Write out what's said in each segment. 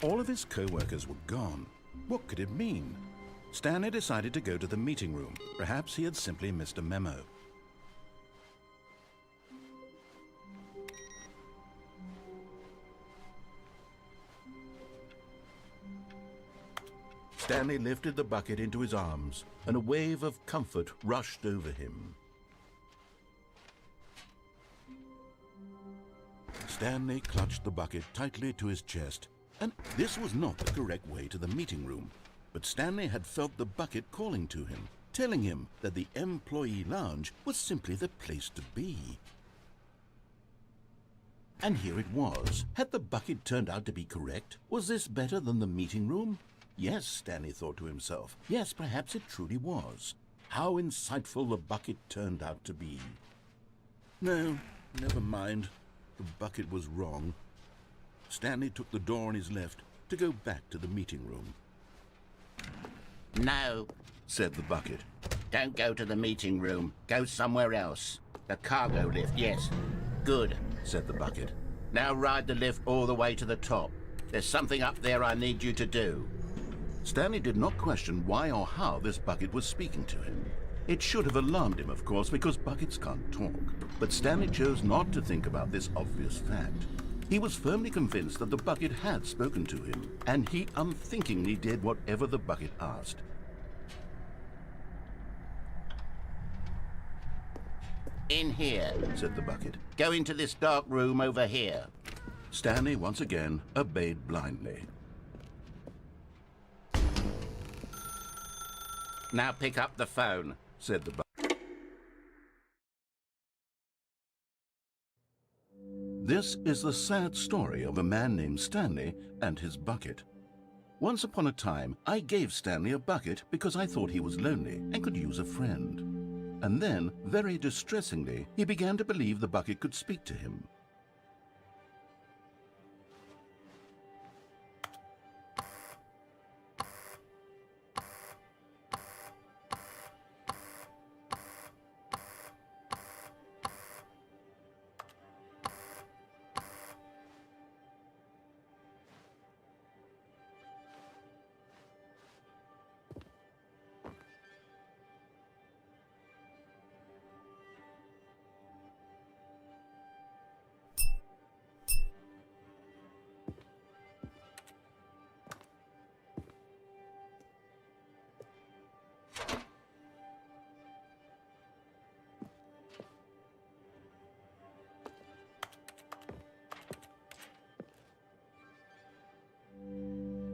All of his co-workers were gone. What could it mean? Stanley decided to go to the meeting room. Perhaps he had simply missed a memo. Stanley lifted the bucket into his arms, and a wave of comfort rushed over him. Stanley clutched the bucket tightly to his chest, and this was not the correct way to the meeting room. But Stanley had felt the bucket calling to him, telling him that the employee lounge was simply the place to be. And here it was. Had the bucket turned out to be correct? Was this better than the meeting room? Yes, Stanley thought to himself. Yes, perhaps it truly was. How insightful the bucket turned out to be. No, never mind. The bucket was wrong. Stanley took the door on his left to go back to the meeting room. No, said the bucket. don't go to the meeting room. Go somewhere else. The cargo lift, yes. Good, said the bucket. now ride the lift all the way to the top. There's something up there I need you to do. Stanley did not question why or how this bucket was speaking to him. It should have alarmed him, of course, because buckets can't talk. But Stanley chose not to think about this obvious fact. He was firmly convinced that the bucket had spoken to him, and he unthinkingly did whatever the bucket asked. In here, said the bucket. Go into this dark room over here. Stanley once again obeyed blindly. Now pick up the phone, said the bucket. This is the sad story of a man named Stanley and his bucket. Once upon a time, I gave Stanley a bucket because I thought he was lonely and could use a friend. And then, very distressingly, he began to believe the bucket could speak to him.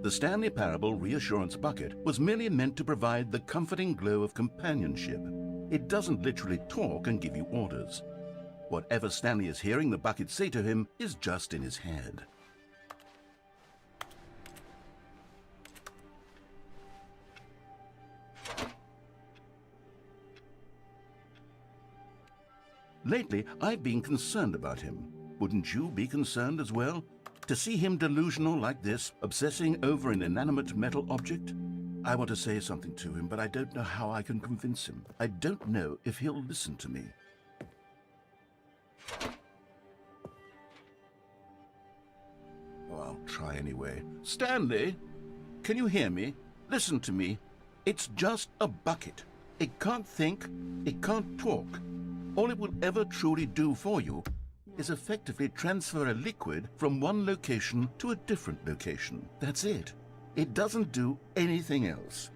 The Stanley Parable Reassurance Bucket was merely meant to provide the comforting glow of companionship. It doesn't literally talk and give you orders. Whatever Stanley is hearing the bucket say to him is just in his head. Lately, I've been concerned about him. Wouldn't you be concerned as well? To see him delusional like this, obsessing over an inanimate metal object? I want to say something to him, but I don't know how I can convince him. I don't know if he'll listen to me. Oh, I'll try anyway. Stanley, can you hear me? Listen to me. It's just a bucket. It can't think, it can't talk. All it will ever truly do for you is effectively transfer a liquid from one location to a different location. That's it. It doesn't do anything else.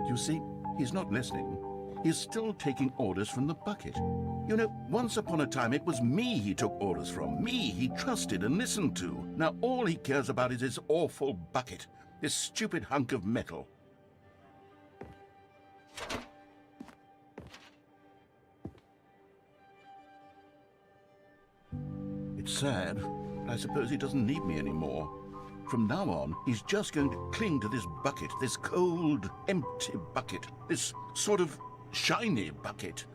You see, he's not listening. He's still taking orders from the bucket. You know, once upon a time it was me he took orders from, me he trusted and listened to. Now all he cares about is his awful bucket, this stupid hunk of metal. It's sad, but I suppose he doesn't need me anymore. From now on, he's just going to cling to this bucket, this cold, empty bucket, this sort of shiny bucket.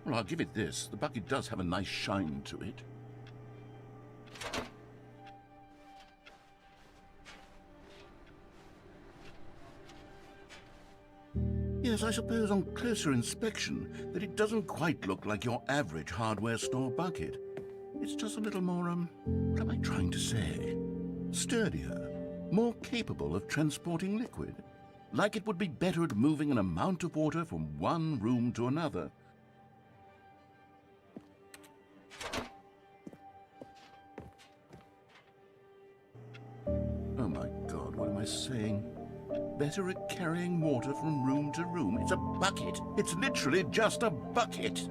Well, I'll give it this. The bucket does have a nice shine to it. Yes, I suppose on closer inspection that it doesn't quite look like your average hardware store bucket. It's just a little more, what am I trying to say? Sturdier, more capable of transporting liquid. Like it would be better at moving an amount of water from one room to another. Oh my God, what am I saying? Better at carrying water from room to room. It's a bucket. It's literally just a bucket.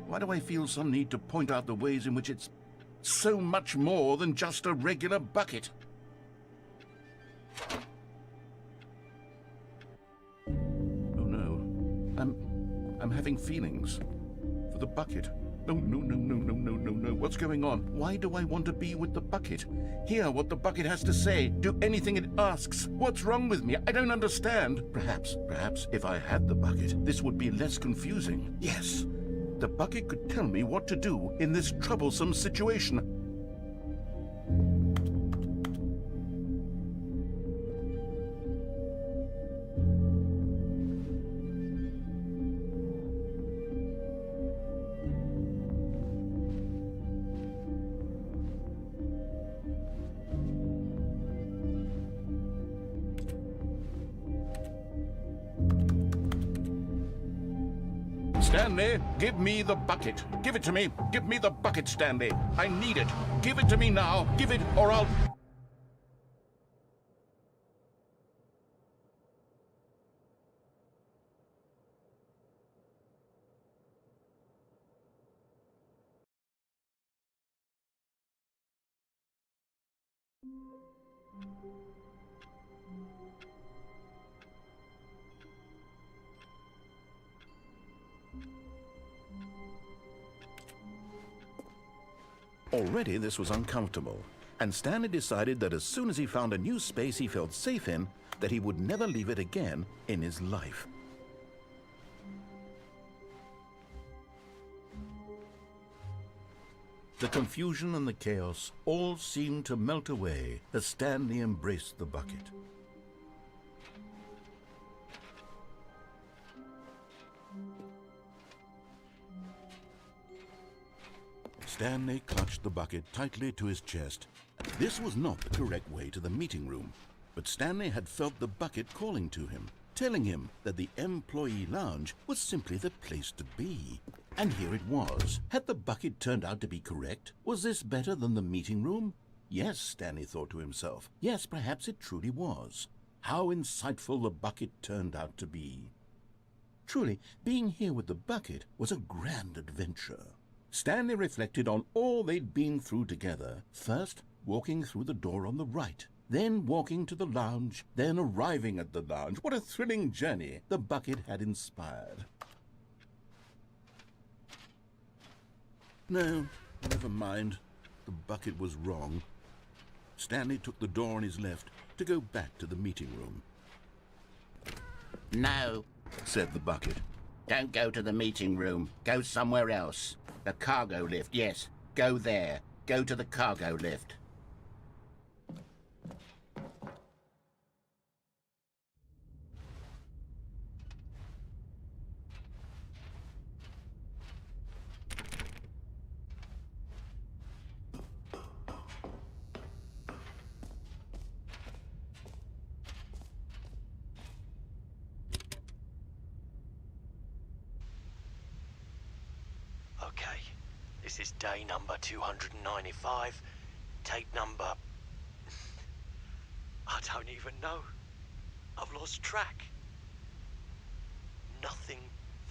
Why do I feel some need to point out the ways in which it's so much more than just a regular bucket? Oh no. I'm having feelings for the bucket. No, no, no, no, no, no, no, no. What's going on? Why do I want to be with the bucket? Hear what the bucket has to say. Do anything it asks. What's wrong with me? I don't understand. Perhaps if I had the bucket, this would be less confusing. Yes, the bucket could tell me what to do in this troublesome situation. Stanley, give me the bucket. Give it to me. Give me the bucket, Stanley. I need it. Give it to me now. Give it, or I'll... Already this was uncomfortable, and Stanley decided that as soon as he found a new space he felt safe in, that he would never leave it again in his life. The confusion and the chaos all seemed to melt away as Stanley embraced the bucket. Stanley clutched the bucket tightly to his chest. This was not the correct way to the meeting room, but Stanley had felt the bucket calling to him, telling him that the employee lounge was simply the place to be. And here it was. Had the bucket turned out to be correct? Was this better than the meeting room? Yes, Stanley thought to himself. Yes, perhaps it truly was. How insightful the bucket turned out to be. Truly, being here with the bucket was a grand adventure. Stanley reflected on all they'd been through together. First, walking through the door on the right, then walking to the lounge, then arriving at the lounge. What a thrilling journey the bucket had inspired. No, never mind. The bucket was wrong. Stanley took the door on his left to go back to the meeting room. No, said the bucket. don't go to the meeting room. Go somewhere else. The cargo lift, yes. Go there. Go to the cargo lift. Okay, this is day number 295, tape number... I don't even know. I've lost track. Nothing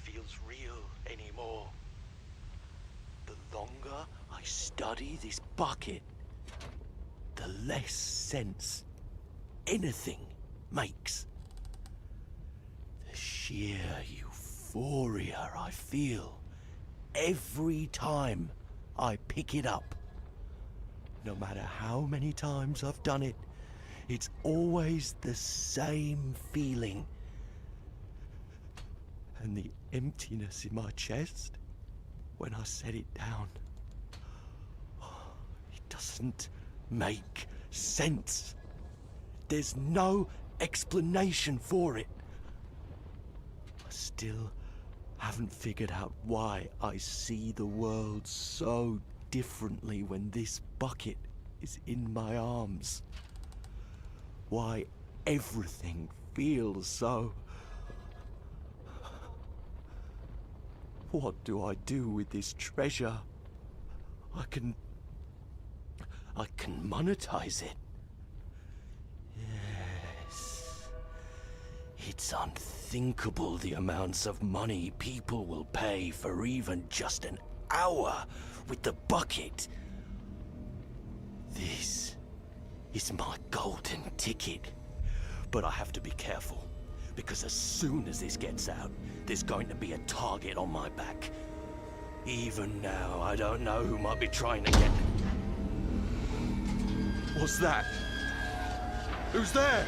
feels real anymore. The longer I study this bucket, the less sense anything makes. The sheer euphoria I feel every time I pick it up. No matter how many times I've done it, it's always the same feeling. And the emptiness in my chest, when I set it down. It doesn't make sense. There's no explanation for it. I still haven't figured out why I see the world so differently when this bucket is in my arms. Why everything feels so... What do I do with this treasure? I can monetize it. Yes. It's unthinkable the amounts of money people will pay for even just an hour with the bucket. This is my golden ticket. But I have to be careful, because as soon as this gets out, there's going to be a target on my back. Even now, I don't know who might be trying to get... What's that? Who's there?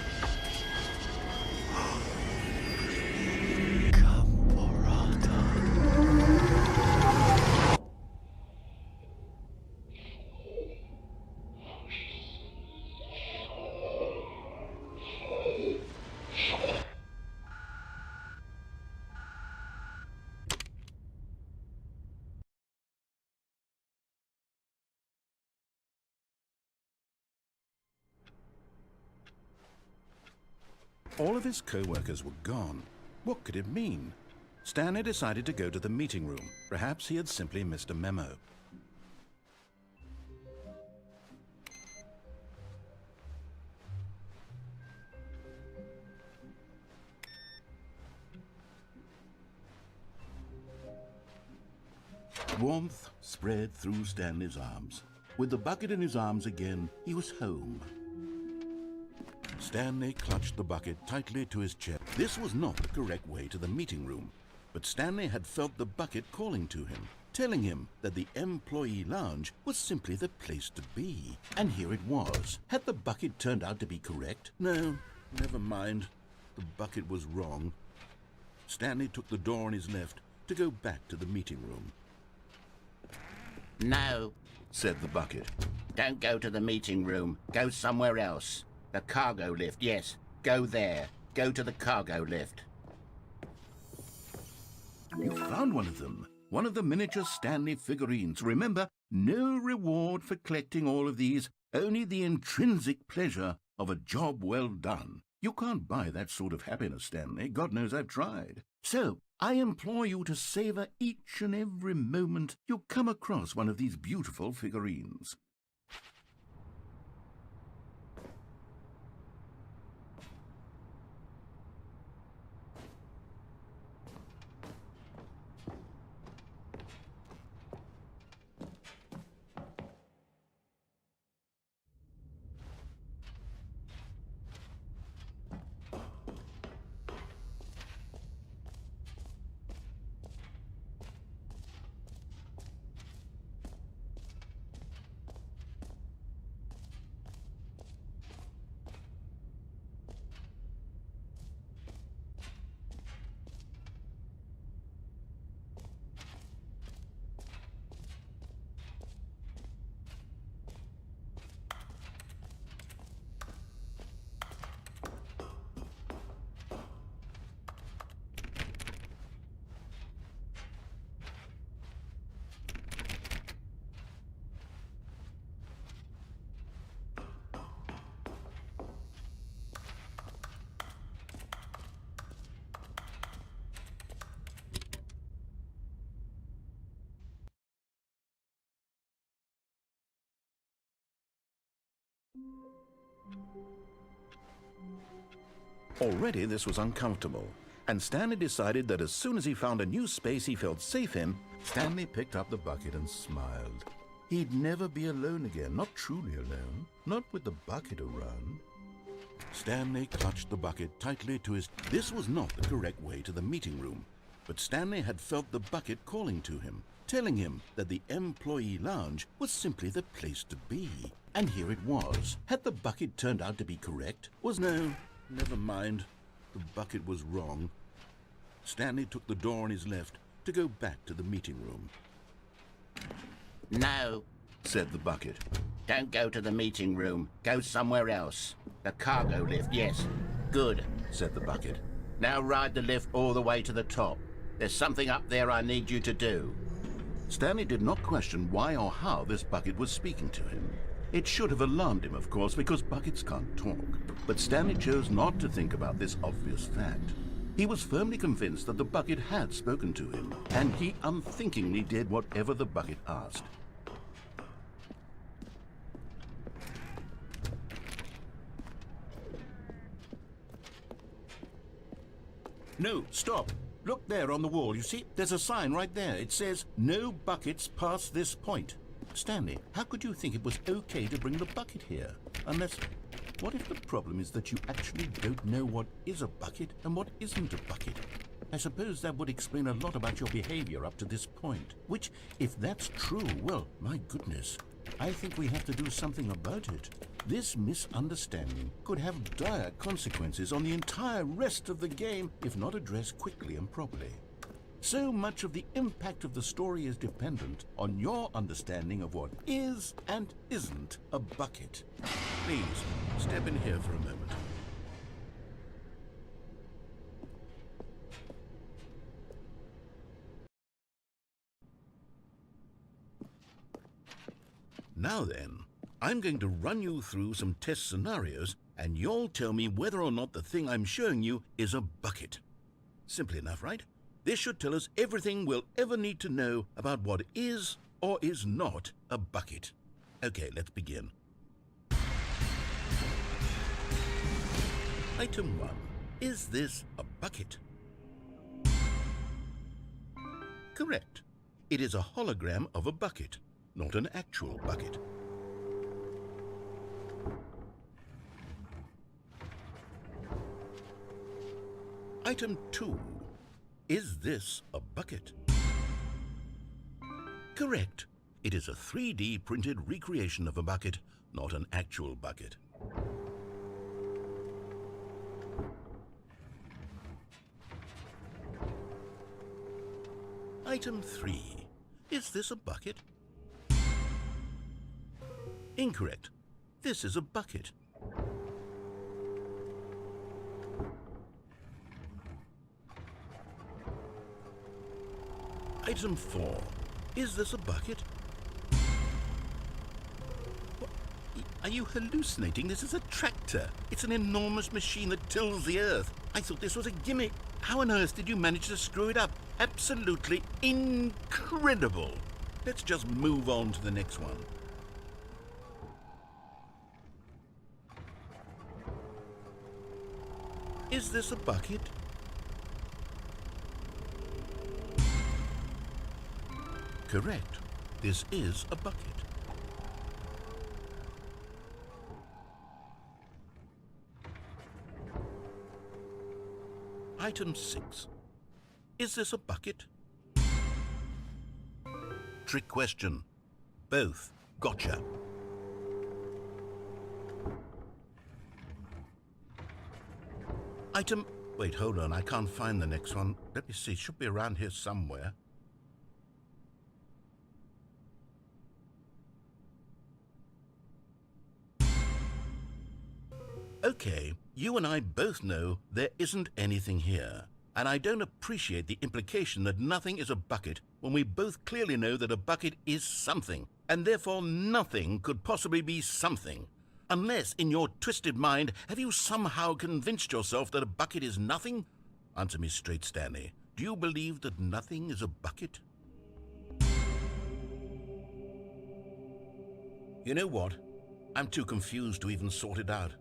All of his co-workers were gone. What could it mean? Stanley decided to go to the meeting room. Perhaps he had simply missed a memo. Warmth spread through Stanley's arms. With the bucket in his arms again, he was home. Stanley clutched the bucket tightly to his chest. This was not the correct way to the meeting room, but Stanley had felt the bucket calling to him, telling him that the employee lounge was simply the place to be. And here it was. Had the bucket turned out to be correct? No, never mind. The bucket was wrong. Stanley took the door on his left to go back to the meeting room. No, Said the bucket. don't go to the meeting room. Go somewhere else. The cargo lift, yes. Go there. Go to the cargo lift. You found one of them. One of the miniature Stanley figurines. Remember, no reward for collecting all of these, only the intrinsic pleasure of a job well done. You can't buy that sort of happiness, Stanley. God knows I've tried. So, I implore you to savor each and every moment you come across one of these beautiful figurines. Already this was uncomfortable, and Stanley decided that as soon as he found a new space he felt safe in, Stanley picked up the bucket and smiled. He'd never be alone again, not truly alone, not with the bucket around. Stanley clutched the bucket tightly to his... This was not the correct way to the meeting room, but Stanley had felt the bucket calling to him, telling him that the employee lounge was simply the place to be. And here it was. Had the bucket turned out to be correct? No, never mind. The bucket was wrong. Stanley took the door on his left to go back to the meeting room. No. said the bucket. Don't go to the meeting room. Go somewhere else. The cargo lift, yes. Good, Said the bucket. now ride the lift all the way to the top. There's something up there I need you to do. Stanley did not question why or how this bucket was speaking to him. It should have alarmed him, of course, because buckets can't talk. But Stanley chose not to think about this obvious fact. He was firmly convinced that the bucket had spoken to him, and he unthinkingly did whatever the bucket asked. No, stop. Look there on the wall. You see, there's a sign right there. It says, "No buckets past this point." Stanley, how could you think it was okay to bring the bucket here? Unless, what if the problem is that you actually don't know what is a bucket and what isn't a bucket? I suppose that would explain a lot about your behavior up to this point. Which, if that's true, well, my goodness, I think we have to do something about it. This misunderstanding could have dire consequences on the entire rest of the game if not addressed quickly and properly. So much of the impact of the story is dependent on your understanding of what is and isn't a bucket. Please, step in here for a moment. Now then, I'm going to run you through some test scenarios, and you'll tell me whether or not the thing I'm showing you is a bucket. Simple enough, right? This should tell us everything we'll ever need to know about what is or is not a bucket. Okay, let's begin. Item 1. Is this a bucket? Correct. It is a hologram of a bucket, not an actual bucket. Item 2. Is this a bucket? Correct. It is a 3D printed recreation of a bucket, not an actual bucket. Item 3. Is this a bucket? Incorrect. This is a bucket. Item 4. Is this a bucket? What? Are you hallucinating? This is a tractor. It's an enormous machine that tills the earth. I thought this was a gimmick. How on earth did you manage to screw it up? Absolutely incredible. Let's just move on to the next one. Is this a bucket? Correct. This is a bucket. Item 6. Is this a bucket? Trick question. Both. Gotcha. Item... Wait, hold on. I can't find the next one. Let me see. It should be around here somewhere. Okay, you and I both know there isn't anything here. And I don't appreciate the implication that nothing is a bucket when we both clearly know that a bucket is something, and therefore nothing could possibly be something. Unless, in your twisted mind, have you somehow convinced yourself that a bucket is nothing? Answer me straight, Stanley. Do you believe that nothing is a bucket? You know what? I'm too confused to even sort it out.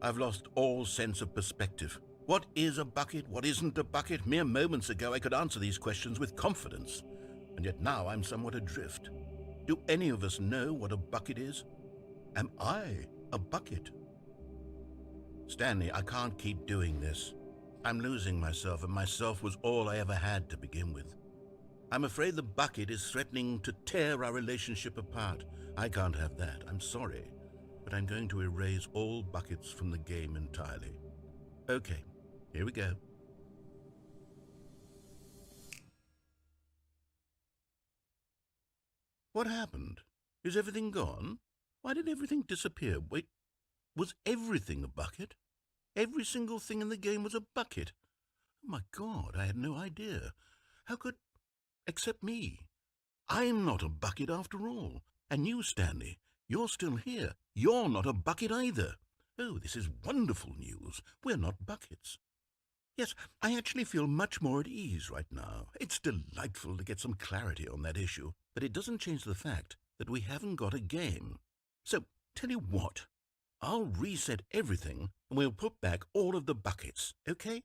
I've lost all sense of perspective. What is a bucket? What isn't a bucket? Mere moments ago I could answer these questions with confidence, and yet now I'm somewhat adrift. Do any of us know what a bucket is? Am I a bucket? Stanley, I can't keep doing this. I'm losing myself, and myself was all I ever had to begin with. I'm afraid the bucket is threatening to tear our relationship apart. I can't have that. I'm sorry. But I'm going to erase all buckets from the game entirely. Okay, here we go. What happened? Is everything gone? Why did everything disappear? Wait, was everything a bucket? Every single thing in the game was a bucket. Oh my God, I had no idea. How could... except me. I'm not a bucket after all. And you, Stanley, you're still here. You're not a bucket either. Oh, this is wonderful news. We're not buckets. Yes, I actually feel much more at ease right now. It's delightful to get some clarity on that issue, but it doesn't change the fact that we haven't got a game. So, tell you what, I'll reset everything and we'll put back all of the buckets, okay?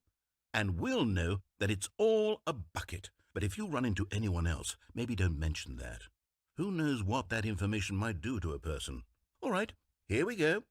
And we'll know that it's all a bucket. But if you run into anyone else, maybe don't mention that. Who knows what that information might do to a person? All right, here we go.